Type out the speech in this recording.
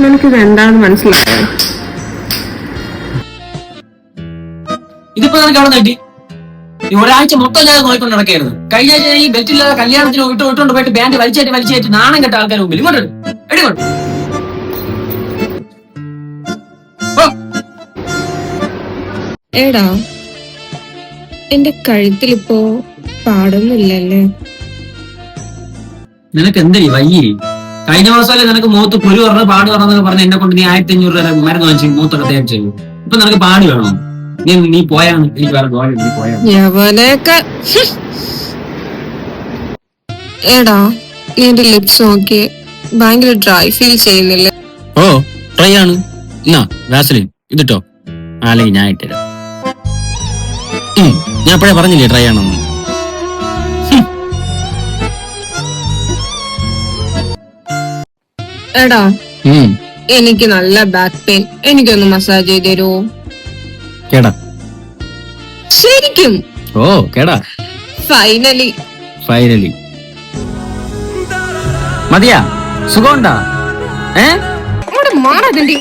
നിനക്കിത് എന്താണെന്ന് മനസ്സിലായോ? ഇതിപ്പോ നിനക്ക് അവിടെ കിട്ടി? ഒരാഴ്ച മൊത്തം ഞാൻ നോക്കിക്കൊണ്ട് നടക്കായിരുന്നു. കഴിഞ്ഞ ആഴ്ച ഈ ബെൽറ്റ് ഇല്ലാതെ കല്യാണത്തിന് ഇട്ടുകൊണ്ട് പോയിട്ട് ബാൻഡ് വലിച്ചേറ്റ് നാണം കെട്ട ആൾക്കാർ മുമ്പിൽ ഇങ്ങോട്ട് എടികൊണ്ട്. എടാ, എന്റെ കഴുത്തിലിപ്പോ പാടൊന്നുമില്ലല്ലേ? നിനക്ക് എന്തരി വയ്യേ? കഴിഞ്ഞ മാസമല്ലേ നിനക്ക് മുഖത്ത് കുരു പറഞ്ഞു പാട് പറഞ്ഞെന്ന് പറഞ്ഞ് എന്നെ കൊണ്ട് നീ 1500 രൂപ മരുന്ന് വാങ്ങിച്ചു മൂത്തൊക്കെ തേച്ച്. ഇപ്പൊ നിനക്ക് പാട് വേണോ? നീ പോയാണ് എനിക്ക് വേറെ ജോലി. നീ പോയാ എടാ, നീ എന്റെ ലിപ്സ് നോക്കി ഭയങ്കര ഡ്രൈ ഫീൽ ചെയ്യുന്നില്ലേ? ഓ ട്രൈ ആണ്. എന്നാ വാസലിൻ ഇതിട്ടോ, അല്ലെങ്കിൽ ഞാൻ ഇട്ടുതരാം. ഞാൻ അപ്പോഴേ പറഞ്ഞില്ലേ ട്രൈ ആണെന്ന്. എടാ, എനിക്ക് നല്ല ബാക്ക് പെയിൻ, എനിക്കൊന്ന് മസാജ് ചെയ്ത് തരുമോ? കേടാ ശരിക്കും? ഓ കേടാ. ഫൈനലി മതിയാ? സുഖമുണ്ടാ? മാറതിന്റെ